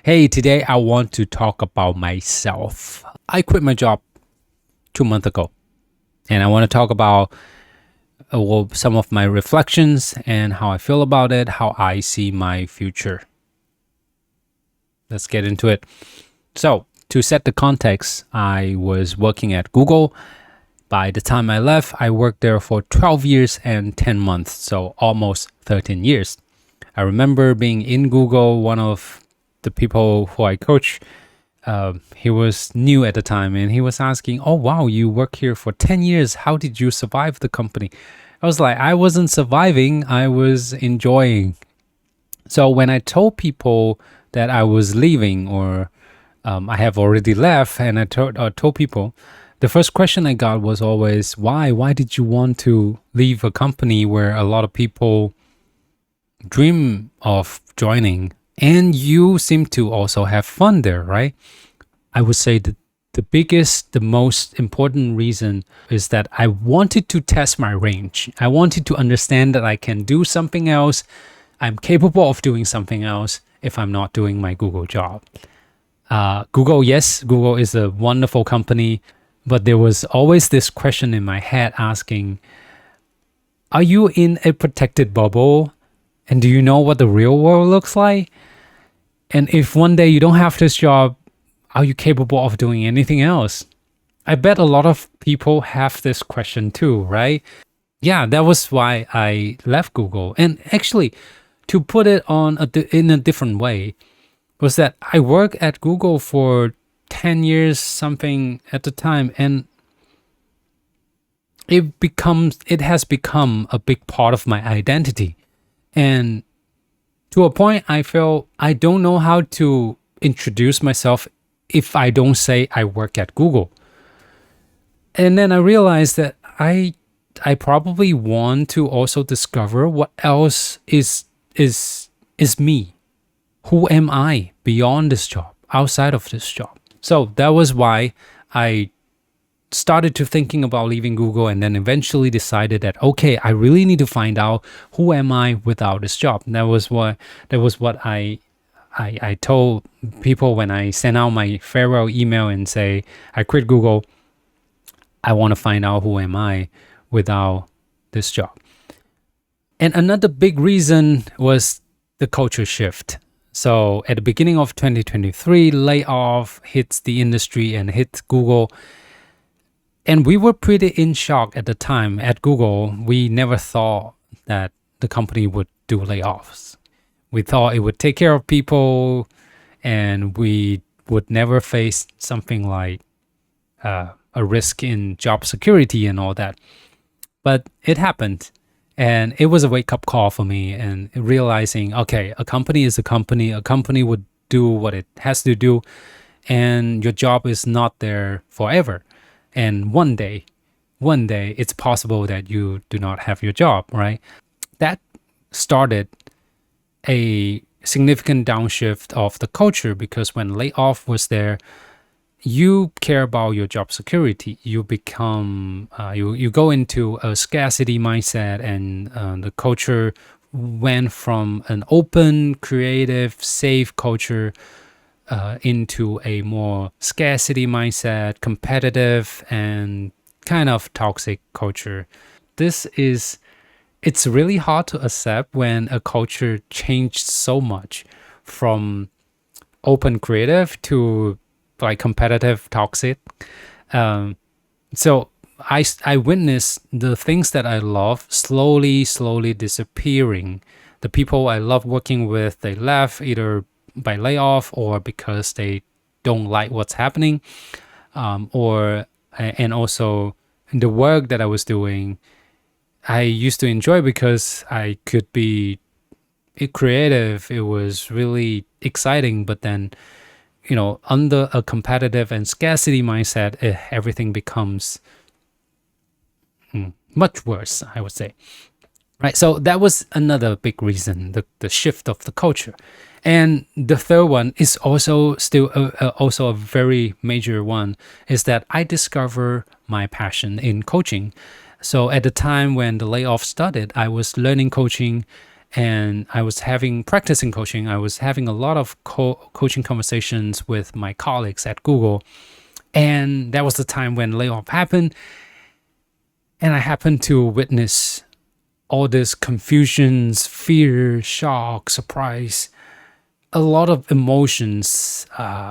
Hey, today I want to talk about myself. I quit my job 2 months ago, and I want to talk about some of my reflections and how I feel about it, how I see my future. Let's get into it. So, to set the context, I was working at Google. By the time I left, I worked there for 12 years and 10 months, so almost 13 years. I remember being in Google, one of the people who I coach, he was new at the time and he was asking, "Oh, wow, you work here for 10 years. How did you survive the company?" I was like, I wasn't surviving, I was enjoying. So when I told people that I was leaving or I have already left, and I told people, the first question I got was always, why? Why did you want to leave a company where a lot of people dream of joining? And you seem to also have fun there, right? I would say that the biggest, the most important reason is that I wanted to test my range. I wanted to understand that I can do something else. I'm capable of doing something else if I'm not doing my Google job. Google, yes, Google is a wonderful company, but there was always this question in my head asking, are you in a protected bubble? And do you know what the real world looks like? And if one day you don't have this job, are you capable of doing anything else? I bet a lot of people have this question too, right? Yeah, that was why I left Google. And actually, to put it in a different way, was that I worked at Google for 10 years something at the time, and it has become a big part of my identity. And to a point, I feel I don't know how to introduce myself if I don't say I work at Google. And then I realized that I probably want to also discover what else is me. Who am I beyond this job, outside of this job? So that was why I started to thinking about leaving Google, and then eventually decided that, okay, I really need to find out who am I without this job. That was what I told people when I sent out my farewell email and say I quit Google. I want to find out who am I without this job. And another big reason was the culture shift. So at the beginning of 2023, layoff hits the industry and hit Google. And we were pretty in shock at the time at Google. We never thought that the company would do layoffs. We thought it would take care of people and we would never face something like a risk in job security and all that. But it happened. And it was a wake-up call for me, and realizing, okay, a company is a company. A company would do what it has to do, and your job is not there forever. And one day, it's possible that you do not have your job, right? That started a significant downshift of the culture, because when layoff was there, you care about your job security. You become, you go into a scarcity mindset, and the culture went from an open, creative, safe culture into a more scarcity mindset, competitive, and kind of toxic culture. It's really hard to accept when a culture changed so much from open, creative to like competitive, toxic. So I witnessed the things that I love slowly disappearing. The people I love working with, they left either by layoff or because they don't like what's happening, and also the work that I was doing, I used to enjoy because I could be creative. It was really exciting, but then under a competitive and scarcity mindset, everything becomes much worse, I would say. Right. So that was another big reason, the shift of the culture. And the third one is also also a very major one, is that I discover my passion in coaching. So at the time when the layoff started, I was learning coaching, and I was practicing coaching. I was having a lot of coaching conversations with my colleagues at Google. And that was the time when layoff happened. And I happened to witness all this confusions, fear, shock, surprise, a lot of emotions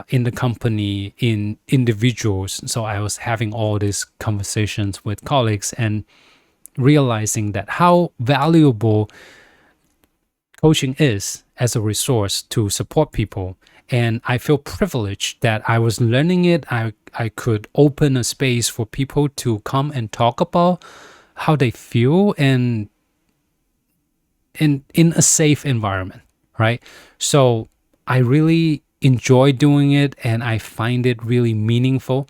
in the company, in individuals. So I was having all these conversations with colleagues and realizing that how valuable coaching is as a resource to support people. And I feel privileged that I was learning it. I could open a space for people to come and talk about how they feel and in a safe environment, right? So I really enjoy doing it and I find it really meaningful.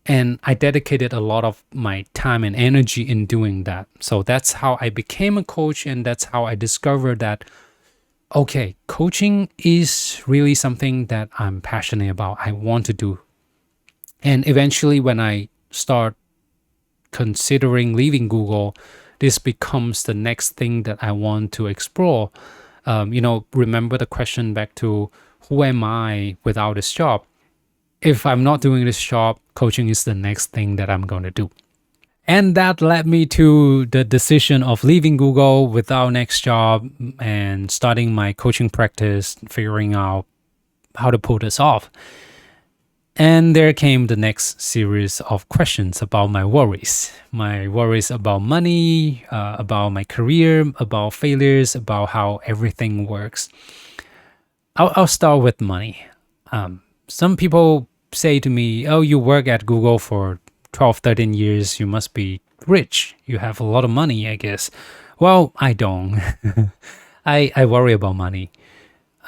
And I dedicated a lot of my time and energy in doing that. So that's how I became a coach, and that's how I discovered that, okay, coaching is really something that I'm passionate about, I want to do. And eventually, when I start considering leaving Google, this becomes the next thing that I want to explore. Remember the question back to who am I without this job? If I'm not doing this job, coaching is the next thing that I'm going to do. And that led me to the decision of leaving Google without next job and starting my coaching practice, figuring out how to pull this off. And there came the next series of questions about my worries about money, about my career, about failures, about how everything works. I'll start with money. Some people say to me, oh, you work at Google for 12, 13 years, you must be rich. You have a lot of money, I guess. Well, I don't. I worry about money.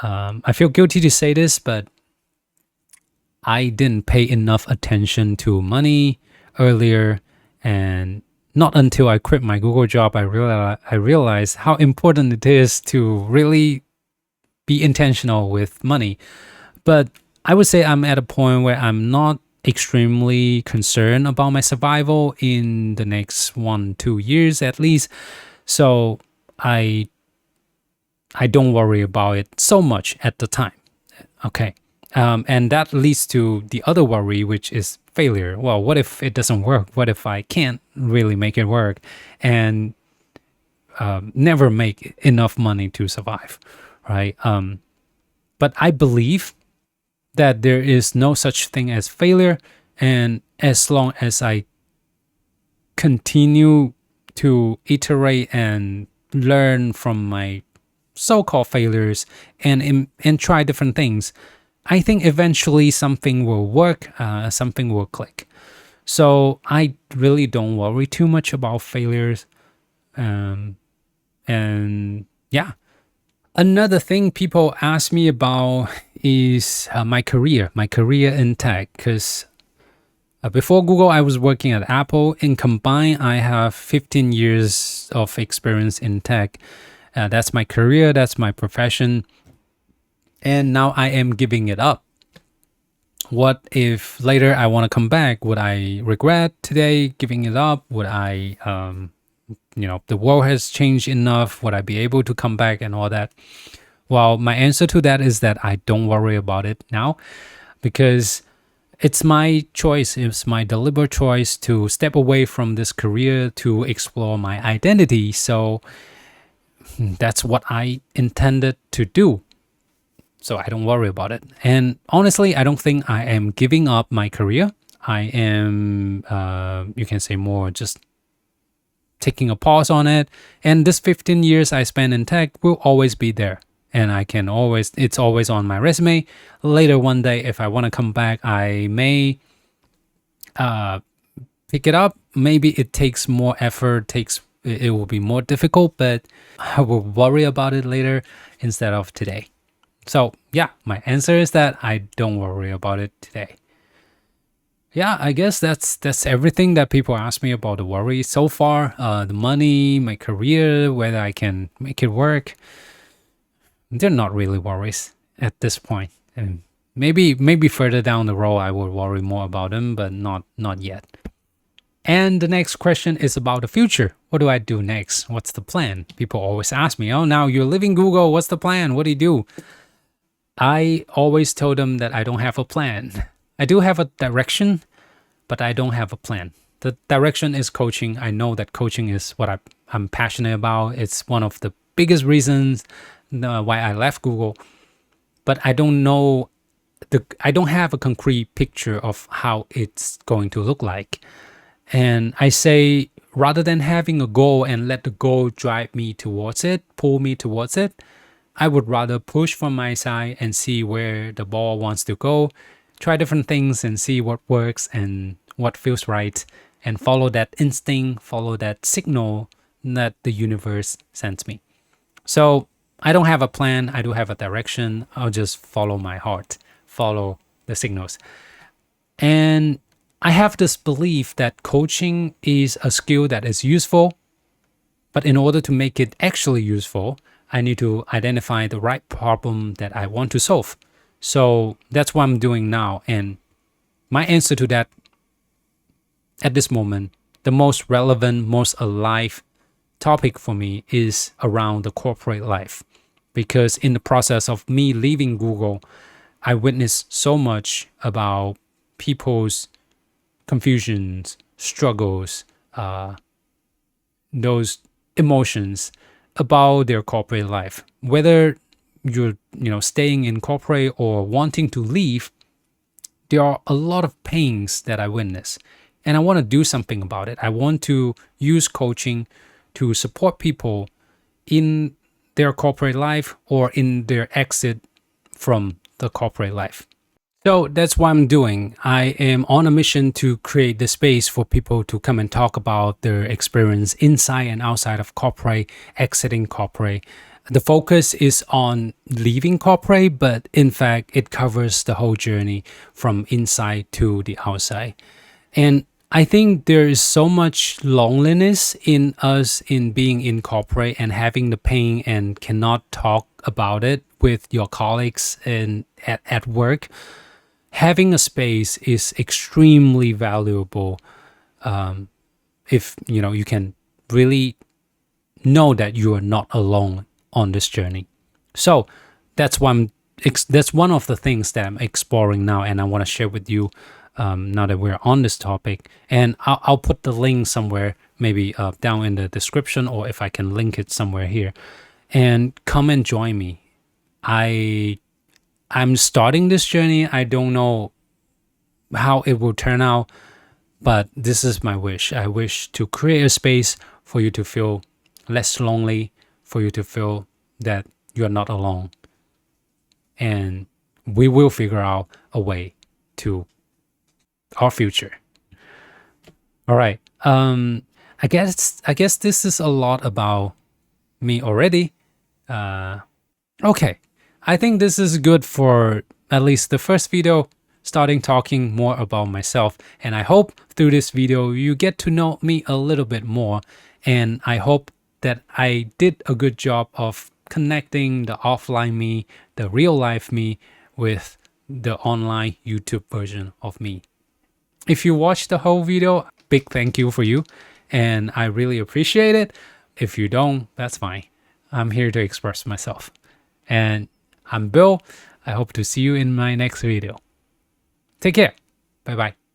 I feel guilty to say this, but I didn't pay enough attention to money earlier, and not until I quit my Google job, I realized how important it is to really be intentional with money. But I would say I'm at a point where I'm not extremely concerned about my survival in the next 1-2 years at least. So I don't worry about it so much at the time. Okay. And that leads to the other worry, which is failure. Well, what if it doesn't work? What if I can't really make it work and never make enough money to survive, right? But I believe that there is no such thing as failure. And as long as I continue to iterate and learn from my so-called failures and try different things, I think eventually something will work, something will click. So I really don't worry too much about failures. And yeah. Another thing people ask me about is my career in tech. Because before Google, I was working at Apple. In combined, I have 15 years of experience in tech. That's my career, that's my profession. And now I am giving it up. What if later I want to come back? Would I regret today giving it up? Would I, the world has changed enough? Would I be able to come back and all that? Well, my answer to that is that I don't worry about it now, because it's my choice. It's my deliberate choice to step away from this career to explore my identity. So that's what I intended to do. So I don't worry about it. And honestly, I don't think I am giving up my career. I am, you can say more, just taking a pause on it. And this 15 years I spent in tech will always be there. And it's always on my resume. Later one day, if I want to come back, I may pick it up. Maybe it takes more effort, it will be more difficult, but I will worry about it later instead of today. So yeah, my answer is that I don't worry about it today. Yeah, I guess that's everything that people ask me about the worry so far. The money, my career, whether I can make it work. They're not really worries at this point. And maybe further down the road I will worry more about them, but not yet. And the next question is about the future. What do I do next? What's the plan? People always ask me, oh, now you're leaving Google. What's the plan? What do you do? I always told them that I don't have a plan. I do have a direction, but I don't have a plan. The direction is coaching. I know that coaching is what I'm passionate about. It's one of the biggest reasons why I left Google. But I don't know, I don't have a concrete picture of how it's going to look like. And I say, rather than having a goal and let the goal drive me towards it, pull me towards it, I would rather push from my side and see where the ball wants to go, try different things and see what works and what feels right, and follow that instinct, follow that signal that the universe sends me. So I don't have a plan. I do have a direction. I'll just follow my heart, follow the signals. And I have this belief that coaching is a skill that is useful, but in order to make it actually useful, I need to identify the right problem that I want to solve. So that's what I'm doing now. And my answer to that at this moment, the most relevant, most alive topic for me is around the corporate life. Because in the process of me leaving Google, I witnessed so much about people's confusions, struggles, those emotions about their corporate life. Whether you're staying in corporate or wanting to leave, there are a lot of pains that I witness. And I want to do something about it. I want to use coaching to support people in their corporate life or in their exit from the corporate life. So that's what I'm doing. I am on a mission to create the space for people to come and talk about their experience inside and outside of corporate, exiting corporate. The focus is on leaving corporate, but in fact, it covers the whole journey from inside to the outside. And I think there is so much loneliness in us in being in corporate and having the pain and cannot talk about it with your colleagues and at work. Having a space is extremely valuable if you can really know that you are not alone on this journey. So that's one of the things that I'm exploring now, and I want to share with you now that we're on this topic. And I'll put the link somewhere, maybe down in the description, or if I can link it somewhere here. And come and join me. I'm starting this journey. I don't know how it will turn out, but this is my wish. I wish to create a space for you to feel less lonely, for you to feel that you're not alone. And we will figure out a way to our future. All right. I guess this is a lot about me already. Okay. I think this is good for at least the first video, starting talking more about myself. And I hope through this video, you get to know me a little bit more. And I hope that I did a good job of connecting the offline me, the real life me, with the online YouTube version of me. If you watched the whole video, big thank you for you. And I really appreciate it. If you don't, that's fine. I'm here to express myself. And I'm Bill. I hope to see you in my next video. Take care. Bye-bye.